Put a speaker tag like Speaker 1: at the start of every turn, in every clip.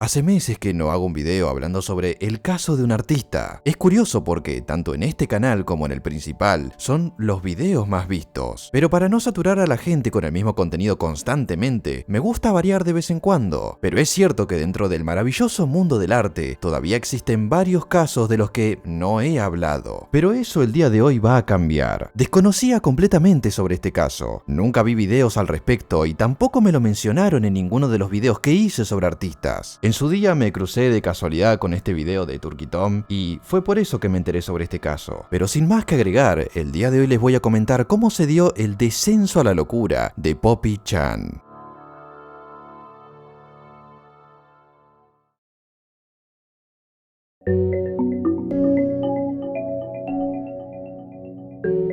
Speaker 1: Hace meses que no hago un video hablando sobre el caso de un artista. Es curioso porque tanto en este canal como en el principal son los videos más vistos. Pero para no saturar a la gente con el mismo contenido constantemente, me gusta variar de vez en cuando. Pero es cierto que dentro del maravilloso mundo del arte todavía existen varios casos de los que no he hablado. Pero eso el día de hoy va a cambiar. Desconocía completamente sobre este caso. Nunca vi videos al respecto y tampoco me lo mencionaron en ninguno de los videos que hice sobre artistas. En su día me crucé de casualidad con este video de Turkey Tom y fue por eso que me enteré sobre este caso. Pero sin más que agregar, el día de hoy les voy a comentar cómo se dio el descenso a la locura de Poppy Chan.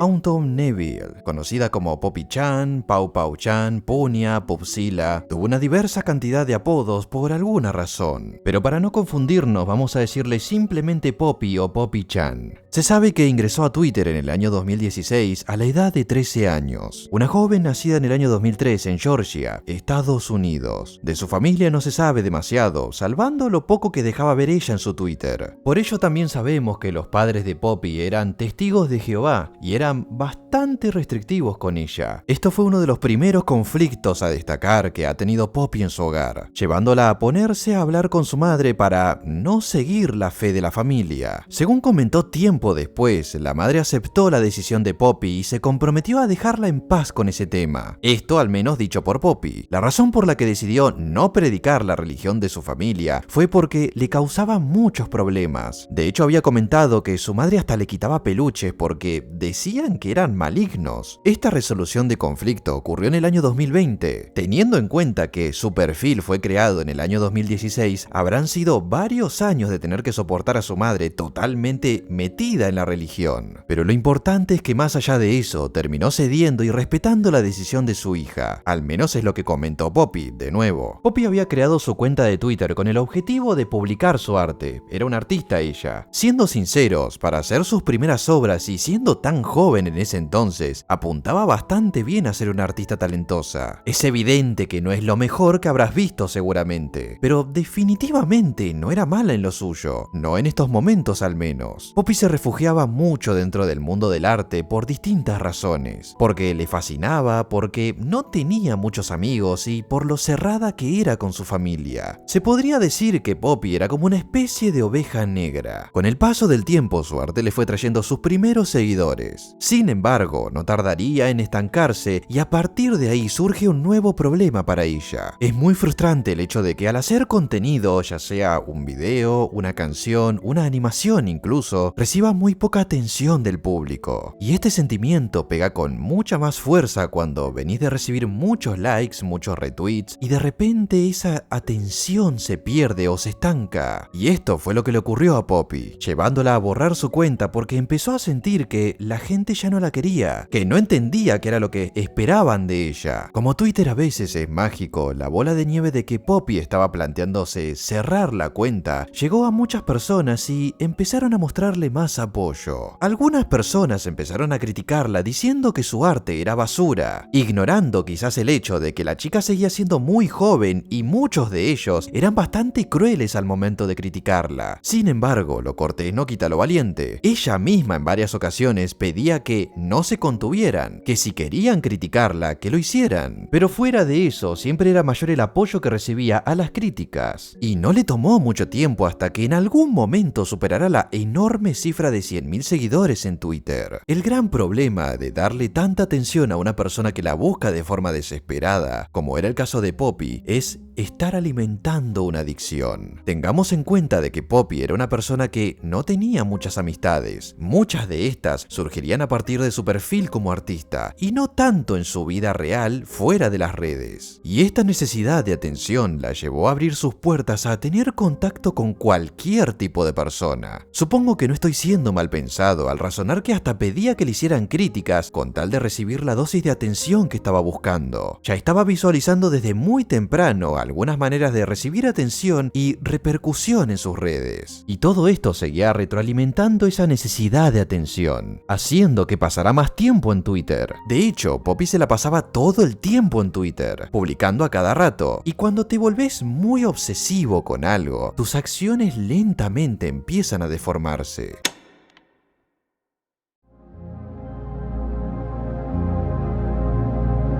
Speaker 1: Autumn Neville, conocida como Poppy Chan, Pau Pau Chan, Punya, Pupsila, tuvo una diversa cantidad de apodos por alguna razón. Pero para no confundirnos vamos a decirle simplemente Poppy o Poppy Chan. Se sabe que ingresó a Twitter en el año 2016 a la edad de 13 años. Una joven nacida en el año 2003 en Georgia, Estados Unidos. De su familia no se sabe demasiado, salvando lo poco que dejaba ver ella en su Twitter. Por ello también sabemos que los padres de Poppy eran testigos de Jehová y eran bastante restrictivos con ella. Esto fue uno de los primeros conflictos a destacar que ha tenido Poppy en su hogar, llevándola a ponerse a hablar con su madre para no seguir la fe de la familia. Según comentó tiempo después, la madre aceptó la decisión de Poppy y se comprometió a dejarla en paz con ese tema. Esto al menos dicho por Poppy. La razón por la que decidió no predicar la religión de su familia fue porque le causaba muchos problemas. De hecho, había comentado que su madre hasta le quitaba peluches porque decían que eran malignos. Esta resolución de conflicto ocurrió en el año 2020. Teniendo en cuenta que su perfil fue creado en el año 2016, habrán sido varios años de tener que soportar a su madre totalmente metida en la religión. Pero lo importante es que más allá de eso, terminó cediendo y respetando la decisión de su hija. Al menos es lo que comentó Poppy, de nuevo. Poppy había creado su cuenta de Twitter con el objetivo de publicar su arte. Era una artista ella. Siendo sinceros, para hacer sus primeras obras y siendo tan joven en ese entonces, apuntaba bastante bien a ser una artista talentosa. Es evidente que no es lo mejor que habrás visto seguramente, pero definitivamente no era mala en lo suyo, no en estos momentos al menos. Poppy se refugiaba mucho dentro del mundo del arte por distintas razones, porque le fascinaba, porque no tenía muchos amigos y por lo cerrada que era con su familia. Se podría decir que Poppy era como una especie de oveja negra. Con el paso del tiempo su arte le fue trayendo sus primeros seguidores. Sin embargo, no tardaría en estancarse y a partir de ahí surge un nuevo problema para ella. Es muy frustrante el hecho de que al hacer contenido, ya sea un video, una canción, una animación incluso, reciba muy poca atención del público. Y este sentimiento pega con mucha más fuerza cuando venís de recibir muchos likes, muchos retweets y de repente esa atención se pierde o se estanca. Y esto fue lo que le ocurrió a Poppy, llevándola a borrar su cuenta porque empezó a sentir que la gente ya no la quería, que no entendía qué era lo que esperaban de ella. Como Twitter a veces es mágico, la bola de nieve de que Poppy estaba planteándose cerrar la cuenta llegó a muchas personas y empezaron a mostrarle más apoyo. Algunas personas empezaron a criticarla diciendo que su arte era basura, ignorando quizás el hecho de que la chica seguía siendo muy joven y muchos de ellos eran bastante crueles al momento de criticarla. Sin embargo, lo cortés no quita lo valiente. Ella misma en varias ocasiones pedía que no se contuvieran, que si querían criticarla, que lo hicieran. Pero fuera de eso, siempre era mayor el apoyo que recibía a las críticas. Y no le tomó mucho tiempo hasta que en algún momento superara la enorme cifra de 100.000 seguidores en Twitter. El gran problema de darle tanta atención a una persona que la busca de forma desesperada, como era el caso de Poppy, es estar alimentando una adicción. Tengamos en cuenta de que Poppy era una persona que no tenía muchas amistades. Muchas de estas surgirían a partir de su perfil como artista y no tanto en su vida real fuera de las redes. Y esta necesidad de atención la llevó a abrir sus puertas a tener contacto con cualquier tipo de persona. Supongo que no estoy siendo mal pensado al razonar que hasta pedía que le hicieran críticas con tal de recibir la dosis de atención que estaba buscando. Ya estaba visualizando desde muy temprano algunas maneras de recibir atención y repercusión en sus redes. Y todo esto seguía retroalimentando esa necesidad de atención, haciendo buscando que pasara más tiempo en Twitter. De hecho, Poppy se la pasaba todo el tiempo en Twitter, publicando a cada rato. Y cuando te volvés muy obsesivo con algo, tus acciones lentamente empiezan a deformarse.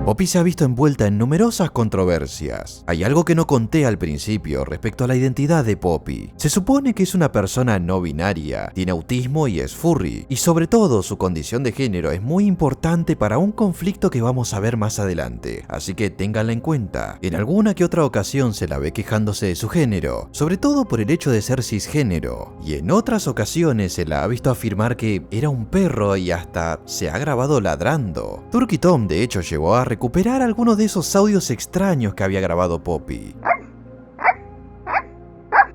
Speaker 1: Poppy se ha visto envuelta en numerosas controversias. Hay algo que no conté al principio respecto a la identidad de Poppy. Se supone que es una persona no binaria, tiene autismo y es furry, y sobre todo su condición de género es muy importante para un conflicto que vamos a ver más adelante, así que ténganla en cuenta. En alguna que otra ocasión se la ve quejándose de su género, sobre todo por el hecho de ser cisgénero, y en otras ocasiones se la ha visto afirmar que era un perro y hasta se ha grabado ladrando. Turkey Tom de hecho llegó a recuperar algunos de esos audios extraños que había grabado Poppy.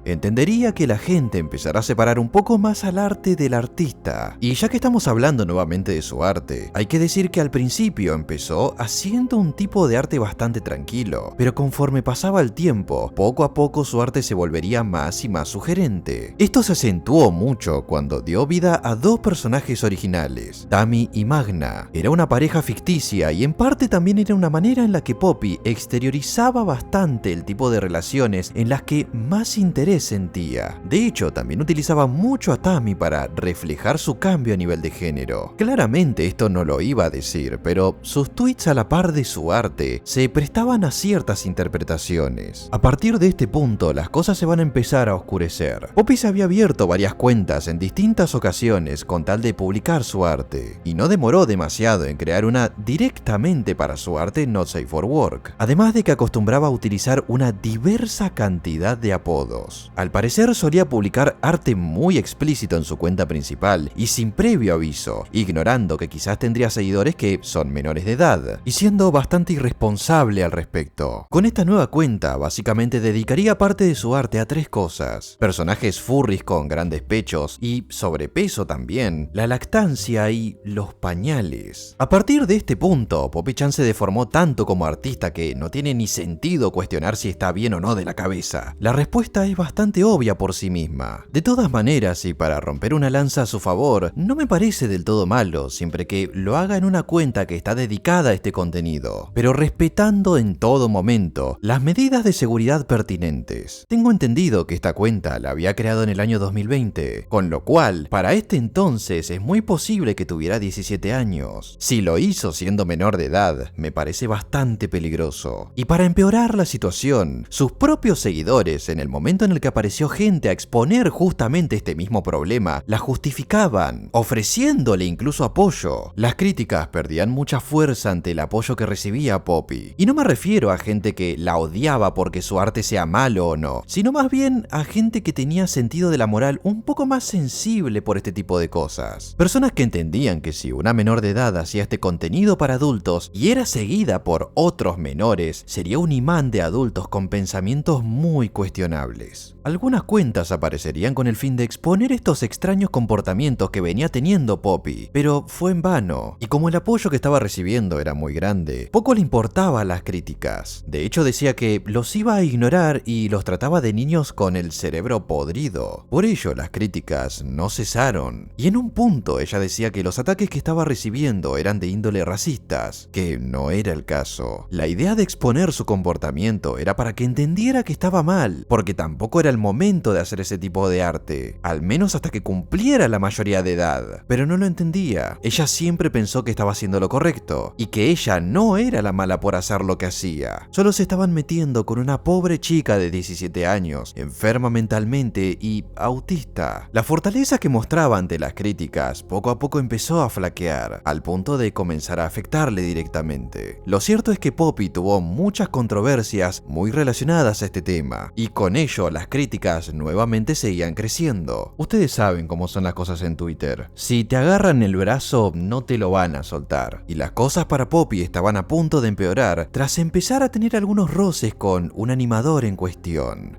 Speaker 1: Entendería que la gente empezará a separar un poco más al arte del artista. Y ya que estamos hablando nuevamente de su arte, hay que decir que al principio empezó haciendo un tipo de arte bastante tranquilo, pero conforme pasaba el tiempo, poco a poco su arte se volvería más y más sugerente. Esto se acentuó mucho cuando dio vida a dos personajes originales, Tammy y Magna. Era una pareja ficticia y en parte también era una manera en la que Poppy exteriorizaba bastante el tipo de relaciones en las que más interés sentía. De hecho, también utilizaba mucho a Tammy para reflejar su cambio a nivel de género. Claramente esto no lo iba a decir, pero sus tweets a la par de su arte se prestaban a ciertas interpretaciones. A partir de este punto, las cosas se van a empezar a oscurecer. Poppy se había abierto varias cuentas en distintas ocasiones con tal de publicar su arte, y no demoró demasiado en crear una directamente para su arte Not Safe for Work, además de que acostumbraba a utilizar una diversa cantidad de apodos. Al parecer solía publicar arte muy explícito en su cuenta principal y sin previo aviso, ignorando que quizás tendría seguidores que son menores de edad, y siendo bastante irresponsable al respecto. Con esta nueva cuenta, básicamente dedicaría parte de su arte a tres cosas: personajes furries con grandes pechos y sobrepeso también, la lactancia y los pañales. A partir de este punto, Poppy Chan se deformó tanto como artista que no tiene ni sentido cuestionar si está bien o no de la cabeza. La respuesta es bastante obvia por sí misma. De todas maneras, y para romper una lanza a su favor, no me parece del todo malo, siempre que lo haga en una cuenta que está dedicada a este contenido, pero respetando en todo momento las medidas de seguridad pertinentes. Tengo entendido que esta cuenta la había creado en el año 2020, con lo cual, para este entonces es muy posible que tuviera 17 años. Si lo hizo siendo menor de edad, me parece bastante peligroso. Y para empeorar la situación, sus propios seguidores, en el momento en el que apareció gente a exponer justamente este mismo problema, la justificaban, ofreciéndole incluso apoyo. Las críticas perdían mucha fuerza ante el apoyo que recibía Poppy. Y no me refiero a gente que la odiaba porque su arte sea malo o no, sino más bien a gente que tenía sentido de la moral un poco más sensible por este tipo de cosas. Personas que entendían que si una menor de edad hacía este contenido para adultos y era seguida por otros menores, sería un imán de adultos con pensamientos muy cuestionables. Algunas cuentas aparecerían con el fin de exponer estos extraños comportamientos que venía teniendo Poppy, pero fue en vano, y como el apoyo que estaba recibiendo era muy grande, poco le importaban las críticas. De hecho decía que los iba a ignorar y los trataba de niños con el cerebro podrido. Por ello las críticas no cesaron, y en un punto ella decía que los ataques que estaba recibiendo eran de índole racistas, que no era el caso. La idea de exponer su comportamiento era para que entendiera que estaba mal, porque tampoco era el momento de hacer ese tipo de arte, al menos hasta que cumpliera la mayoría de edad. Pero no lo entendía. Ella siempre pensó que estaba haciendo lo correcto, y que ella no era la mala por hacer lo que hacía. Solo se estaban metiendo con una pobre chica de 17 años, enferma mentalmente y autista. La fortaleza que mostraba ante las críticas poco a poco empezó a flaquear, al punto de comenzar a afectarle directamente. Lo cierto es que Poppy tuvo muchas controversias muy relacionadas a este tema, y con ello las críticas nuevamente seguían creciendo. Ustedes saben cómo son las cosas en Twitter. Si te agarran el brazo, no te lo van a soltar. Y las cosas para Poppy estaban a punto de empeorar tras empezar a tener algunos roces con un animador en cuestión.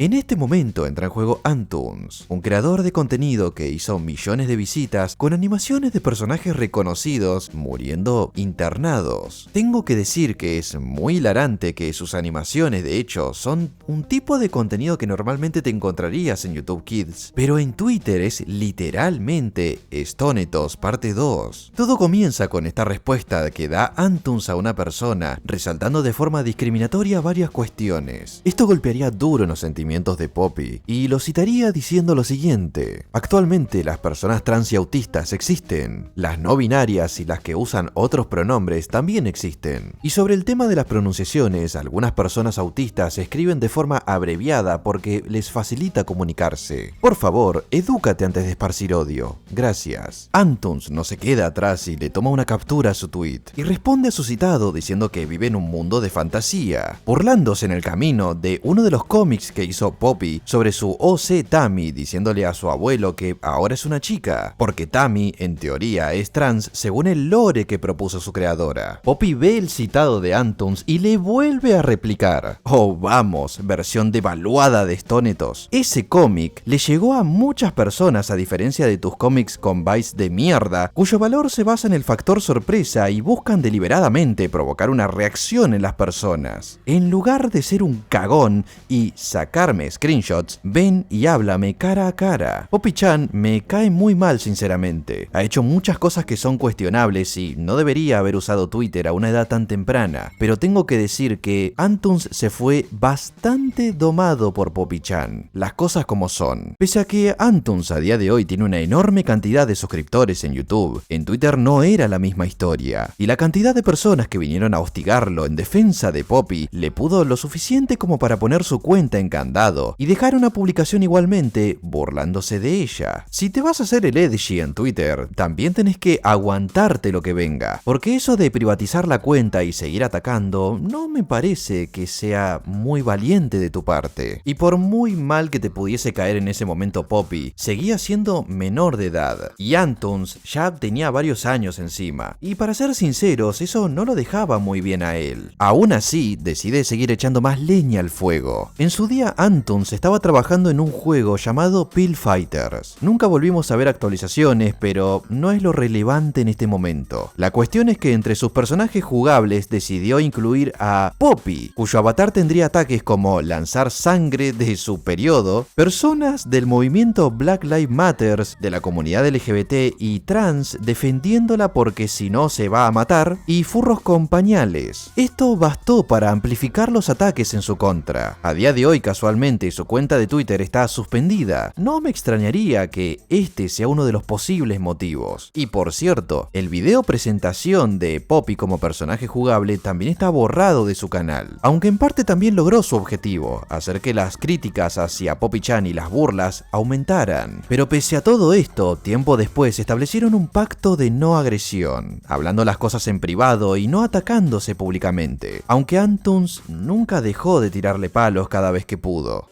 Speaker 1: En este momento entra en juego Antunes, un creador de contenido que hizo millones de visitas con animaciones de personajes reconocidos muriendo internados. Tengo que decir que es muy hilarante que sus animaciones, de hecho, son un tipo de contenido que normalmente te encontrarías en YouTube Kids, pero en Twitter es literalmente Stonethos parte 2. Todo comienza con esta respuesta que da Antunes a una persona, resaltando de forma discriminatoria varias cuestiones. Esto golpearía duro en los sentimientos de Poppy, y lo citaría diciendo lo siguiente: actualmente las personas trans y autistas existen, las no binarias y las que usan otros pronombres también existen. Y sobre el tema de las pronunciaciones, algunas personas autistas escriben de forma abreviada porque les facilita comunicarse. Por favor, edúcate antes de esparcir odio. Gracias. Antunes no se queda atrás y le toma una captura a su tweet y responde a su citado diciendo que vive en un mundo de fantasía, burlándose en el camino de uno de los cómics que hizo Poppy sobre su OC Tammy, diciéndole a su abuelo que ahora es una chica, porque Tammy en teoría es trans según el lore que propuso su creadora. Poppy ve el citado de Antunes y le vuelve a replicar: oh vamos, versión devaluada de Stonethos. Ese cómic le llegó a muchas personas a diferencia de tus cómics con bytes de mierda, cuyo valor se basa en el factor sorpresa y buscan deliberadamente provocar una reacción en las personas. En lugar de ser un cagón y sacarme screenshots, ven y háblame cara a cara. Poppy-chan me cae muy mal sinceramente. Ha hecho muchas cosas que son cuestionables y no debería haber usado Twitter a una edad tan temprana, pero tengo que decir que Antunes se fue bastante domado por Poppy-chan. Las cosas como son. Pese a que Antunes a día de hoy tiene una enorme cantidad de suscriptores en YouTube, en Twitter no era la misma historia, y la cantidad de personas que vinieron a hostigarlo en defensa de Poppy le pudo lo suficiente como para poner su cuenta en candado y dejar una publicación igualmente burlándose de ella. Si te vas a hacer el edgy en Twitter, también tenés que aguantarte lo que venga, porque eso de privatizar la cuenta y seguir atacando no me parece que sea muy valiente de tu parte. Y por muy mal que te pudiese caer en ese momento Poppy, seguía siendo menor de edad, y Antunes ya tenía varios años encima, y para ser sinceros, eso no lo dejaba muy bien a él. Aún así, decide seguir echando más leña al fuego. En su día, Antunes estaba trabajando en un juego llamado Pill Fighters. Nunca volvimos a ver actualizaciones, pero no es lo relevante en este momento. La cuestión es que entre sus personajes jugables decidió incluir a Poppy, cuyo avatar tendría ataques como lanzar sangre de su periodo, personas del movimiento Black Lives Matter, de la comunidad LGBT y trans defendiéndola porque si no se va a matar, y furros con pañales. Esto bastó para amplificar los ataques en su contra. A día de hoy, casualmente, su cuenta de Twitter está suspendida. No me extrañaría que este sea uno de los posibles motivos. Y por cierto, el video presentación de Poppy como personaje jugable también está borrado de su canal, aunque en parte también logró su objetivo, hacer que las críticas hacia Poppy-chan y las burlas aumentaran. Pero pese a todo esto, tiempo después establecieron un pacto de no agresión, hablando las cosas en privado y no atacándose públicamente, aunque Antunes nunca dejó de tirarle palos cada vez que pudo.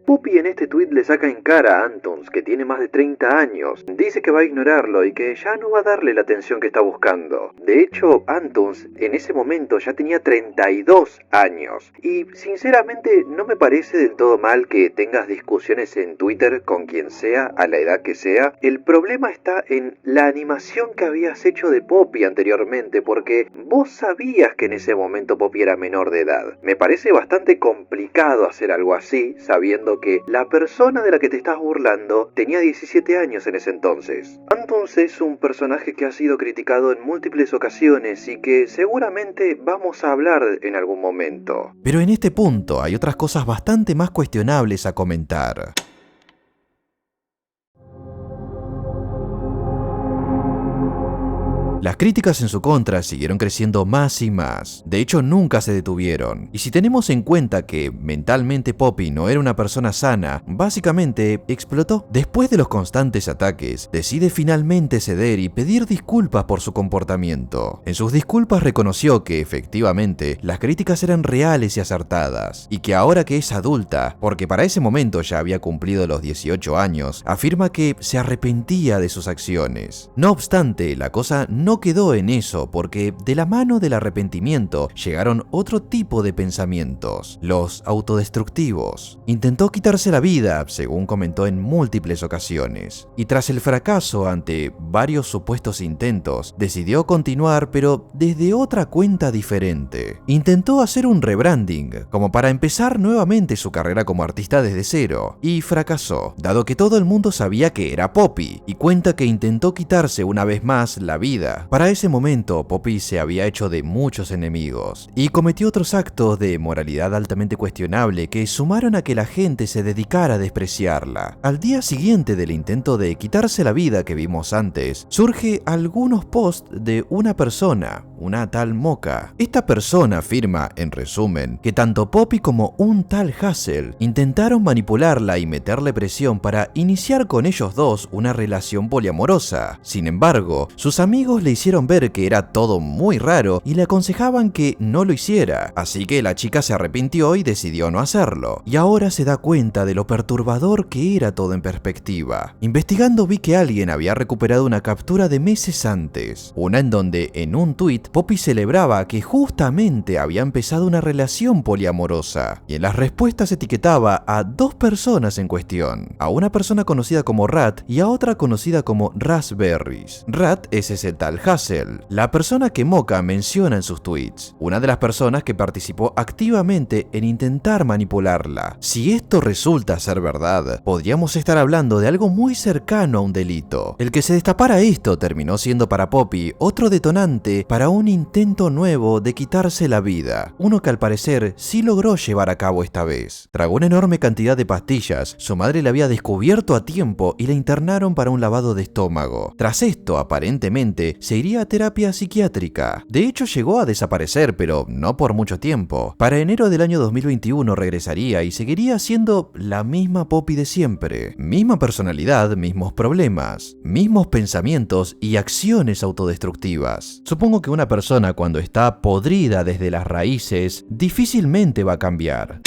Speaker 1: Poppy en este tweet le saca en cara a Antunes, que tiene más de 30 años. Dice que va a ignorarlo y que ya no va a darle la atención que está buscando. De hecho, Antunes en ese momento ya tenía 32 años. Y sinceramente no me parece del todo mal que tengas discusiones en Twitter con quien sea, a la edad que sea. El problema está en la animación que habías hecho de Poppy anteriormente, porque vos sabías que en ese momento Poppy era menor de edad. Me parece bastante complicado hacer algo así, sabiendo que la persona de la que te estás burlando tenía 17 años en ese entonces. Antunes es un personaje que ha sido criticado en múltiples ocasiones y que seguramente vamos a hablar en algún momento. Pero en este punto hay otras cosas bastante más cuestionables a comentar. Las críticas en su contra siguieron creciendo más y más. De hecho, nunca se detuvieron. Y si tenemos en cuenta que mentalmente Poppy no era una persona sana, básicamente explotó. Después de los constantes ataques, decide finalmente ceder y pedir disculpas por su comportamiento. En sus disculpas reconoció que efectivamente las críticas eran reales y acertadas, y que ahora que es adulta, porque para ese momento ya había cumplido los 18 años, afirma que se arrepentía de sus acciones. No obstante, la cosa no no quedó en eso, porque de la mano del arrepentimiento llegaron otro tipo de pensamientos, los autodestructivos. Intentó quitarse la vida, según comentó en múltiples ocasiones, y tras el fracaso ante varios supuestos intentos, decidió continuar, pero desde otra cuenta diferente. Intentó hacer un rebranding, como para empezar nuevamente su carrera como artista desde cero, y fracasó, dado que todo el mundo sabía que era Poppy, y cuenta que intentó quitarse una vez más la vida. Para ese momento, Poppy se había hecho de muchos enemigos, y cometió otros actos de moralidad altamente cuestionable que sumaron a que la gente se dedicara a despreciarla. Al día siguiente del intento de quitarse la vida que vimos antes, surge algunos posts de una persona, una tal Mocha. Esta persona afirma, en resumen, que tanto Poppy como un tal Hazel intentaron manipularla y meterle presión para iniciar con ellos dos una relación poliamorosa. Sin embargo, sus amigos le hicieron ver que era todo muy raro y le aconsejaban que no lo hiciera, así que la chica se arrepintió y decidió no hacerlo, y ahora se da cuenta de lo perturbador que era todo en perspectiva. Investigando vi que alguien había recuperado una captura de meses antes, una en donde en un tuit Poppy celebraba que justamente había empezado una relación poliamorosa, y en las respuestas etiquetaba a dos personas en cuestión, a una persona conocida como Rat y a otra conocida como Raspberries. Rat es ese tal Hazel, la persona que Mocha menciona en sus tweets, una de las personas que participó activamente en intentar manipularla. Si esto resulta ser verdad, podríamos estar hablando de algo muy cercano a un delito. El que se destapara esto terminó siendo para Poppy otro detonante para un intento nuevo de quitarse la vida, uno que al parecer sí logró llevar a cabo esta vez. Tragó una enorme cantidad de pastillas, su madre la había descubierto a tiempo y la internaron para un lavado de estómago. Tras esto, aparentemente, se iría a terapia psiquiátrica. De hecho, llegó a desaparecer, pero no por mucho tiempo. Para enero del año 2021 regresaría y seguiría siendo la misma Poppy de siempre. Misma personalidad, mismos problemas, mismos pensamientos y acciones autodestructivas. Supongo que una persona cuando está podrida desde las raíces, difícilmente va a cambiar.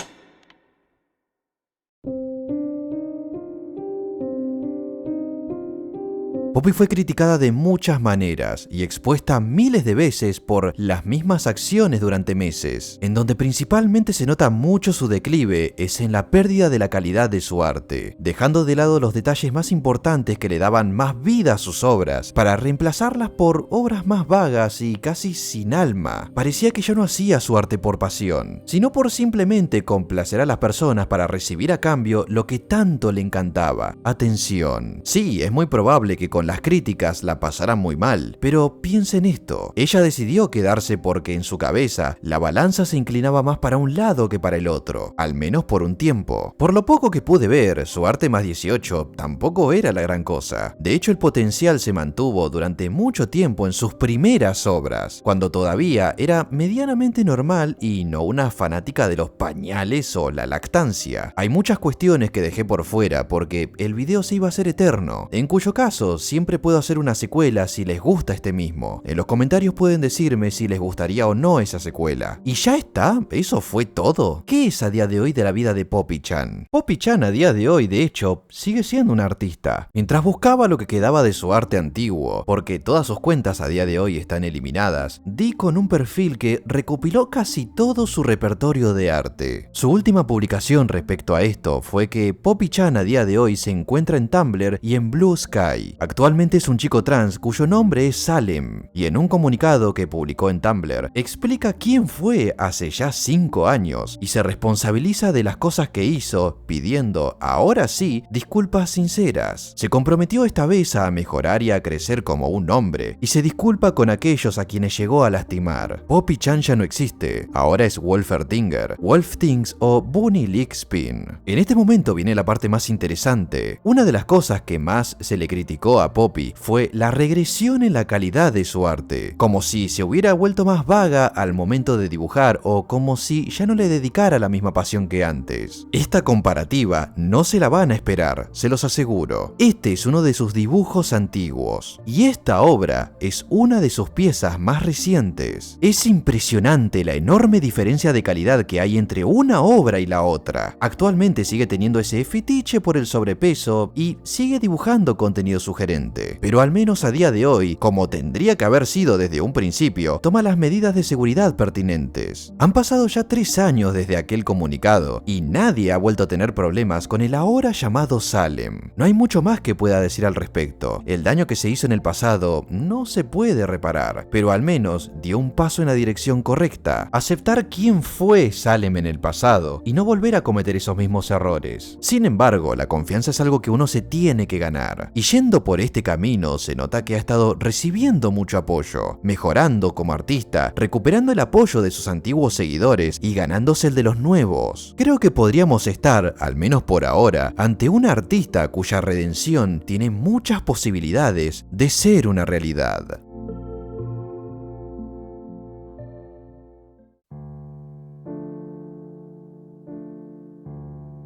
Speaker 1: Poppy fue criticada de muchas maneras y expuesta miles de veces por las mismas acciones durante meses. En donde principalmente se nota mucho su declive es en la pérdida de la calidad de su arte, dejando de lado los detalles más importantes que le daban más vida a sus obras, para reemplazarlas por obras más vagas y casi sin alma. Parecía que ya no hacía su arte por pasión, sino por simplemente complacer a las personas para recibir a cambio lo que tanto le encantaba: atención. Sí, es muy probable que con las críticas la pasara muy mal, pero piensa en esto: ella decidió quedarse porque en su cabeza la balanza se inclinaba más para un lado que para el otro, al menos por un tiempo. Por lo poco que pude ver, su arte más 18 tampoco era la gran cosa. De hecho, el potencial se mantuvo durante mucho tiempo en sus primeras obras, cuando todavía era medianamente normal y no una fanática de los pañales o la lactancia. Hay muchas cuestiones que dejé por fuera porque el video se iba a hacer eterno, en cuyo caso siempre puedo hacer una secuela si les gusta este mismo. En los comentarios pueden decirme si les gustaría o no esa secuela. ¿Y ya está? ¿Eso fue todo? ¿Qué es a día de hoy de la vida de Poppy Chan? Poppy Chan a día de hoy, de hecho, sigue siendo una artista. Mientras buscaba lo que quedaba de su arte antiguo, porque todas sus cuentas a día de hoy están eliminadas, di con un perfil que recopiló casi todo su repertorio de arte. Su última publicación respecto a esto fue que Poppy Chan a día de hoy se encuentra en Tumblr y en Blue Sky. Actualmente es un chico trans cuyo nombre es Salem, y en un comunicado que publicó en Tumblr explica quién fue hace ya 5 años y se responsabiliza de las cosas que hizo, pidiendo, ahora sí, disculpas sinceras. Se comprometió esta vez a mejorar y a crecer como un hombre, y se disculpa con aquellos a quienes llegó a lastimar. Poppy Chan ya no existe, ahora es Wolfertinger, Wolftings o Bunny Lickspin. En este momento viene la parte más interesante. Una de las cosas que más se le criticó a Poppy fue la regresión en la calidad de su arte, como si se hubiera vuelto más vaga al momento de dibujar o como si ya no le dedicara la misma pasión que antes. Esta comparativa no se la van a esperar, se los aseguro. Este es uno de sus dibujos antiguos y esta obra es una de sus piezas más recientes. Es impresionante la enorme diferencia de calidad que hay entre una obra y la otra. Actualmente sigue teniendo ese fetiche por el sobrepeso y sigue dibujando contenido sugerente. accidente. Pero al menos a día de hoy, como tendría que haber sido desde un principio, toma las medidas de seguridad pertinentes. Han pasado ya 3 años desde aquel comunicado y nadie ha vuelto a tener problemas con el ahora llamado Salem. No hay mucho más que pueda decir al respecto. El daño que se hizo en el pasado no se puede reparar, pero al menos dio un paso en la dirección correcta. Aceptar quién fue Salem en el pasado y no volver a cometer esos mismos errores. Sin embargo, la confianza es algo que uno se tiene que ganar. Y yendo por este camino, se nota que ha estado recibiendo mucho apoyo, mejorando como artista, recuperando el apoyo de sus antiguos seguidores y ganándose el de los nuevos. Creo que podríamos estar, al menos por ahora, ante un artista cuya redención tiene muchas posibilidades de ser una realidad.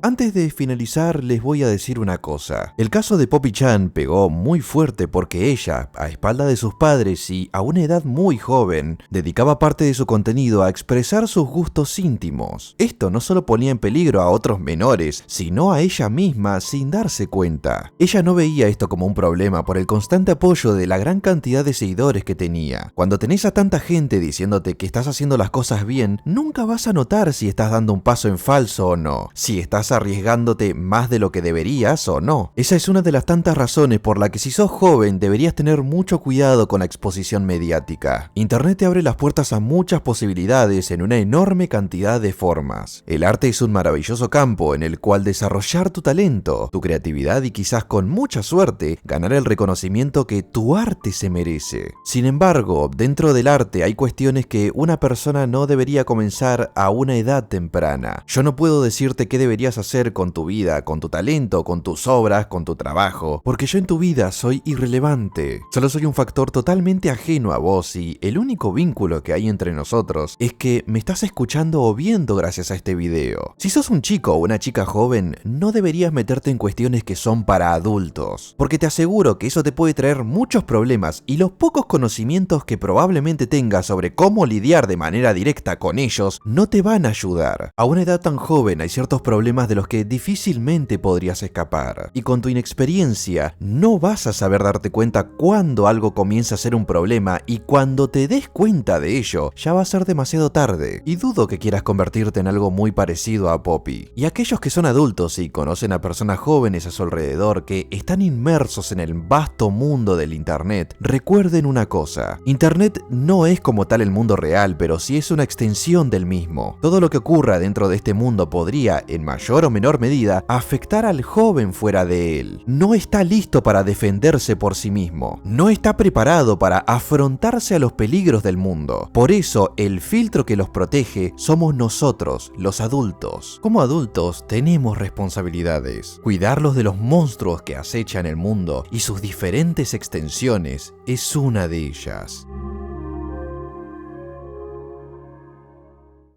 Speaker 1: Antes de finalizar, les voy a decir una cosa. El caso de Poppy Chan pegó muy fuerte porque ella, a espalda de sus padres y a una edad muy joven, dedicaba parte de su contenido a expresar sus gustos íntimos. Esto no solo ponía en peligro a otros menores, sino a ella misma sin darse cuenta. Ella no veía esto como un problema por el constante apoyo de la gran cantidad de seguidores que tenía. Cuando tenés a tanta gente diciéndote que estás haciendo las cosas bien, nunca vas a notar si estás dando un paso en falso o no, si estás arriesgándote más de lo que deberías o no. Esa es una de las tantas razones por la que si sos joven deberías tener mucho cuidado con la exposición mediática. Internet te abre las puertas a muchas posibilidades en una enorme cantidad de formas. El arte es un maravilloso campo en el cual desarrollar tu talento, tu creatividad y quizás con mucha suerte ganar el reconocimiento que tu arte se merece. Sin embargo, dentro del arte hay cuestiones que una persona no debería comenzar a una edad temprana. Yo no puedo decirte qué deberías hacer con tu vida, con tu talento, con tus obras, con tu trabajo, porque yo en tu vida soy irrelevante. Solo soy un factor totalmente ajeno a vos y el único vínculo que hay entre nosotros es que me estás escuchando o viendo gracias a este video. Si sos un chico o una chica joven, no deberías meterte en cuestiones que son para adultos, porque te aseguro que eso te puede traer muchos problemas y los pocos conocimientos que probablemente tengas sobre cómo lidiar de manera directa con ellos no te van a ayudar. A una edad tan joven hay ciertos problemas de los que difícilmente podrías escapar. Y con tu inexperiencia, no vas a saber darte cuenta cuando algo comienza a ser un problema y cuando te des cuenta de ello, ya va a ser demasiado tarde. Y dudo que quieras convertirte en algo muy parecido a Poppy. Y aquellos que son adultos y conocen a personas jóvenes a su alrededor que están inmersos en el vasto mundo del Internet, recuerden una cosa. Internet no es como tal el mundo real, pero sí es una extensión del mismo. Todo lo que ocurra dentro de este mundo podría, en mayor o menor medida, afectar al joven fuera de él. No está listo para defenderse por sí mismo. No está preparado para afrontarse a los peligros del mundo. Por eso, el filtro que los protege somos nosotros, los adultos. Como adultos, tenemos responsabilidades. Cuidarlos de los monstruos que acechan el mundo y sus diferentes extensiones es una de ellas.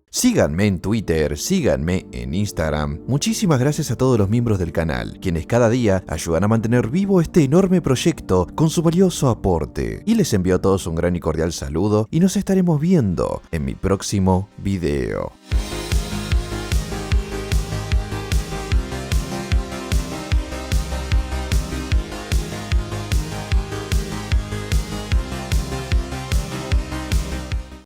Speaker 1: Síganme en Twitter, síganme en Instagram. Muchísimas gracias a todos los miembros del canal, quienes cada día ayudan a mantener vivo este enorme proyecto con su valioso aporte. Y les envío a todos un gran y cordial saludo y nos estaremos viendo en mi próximo video.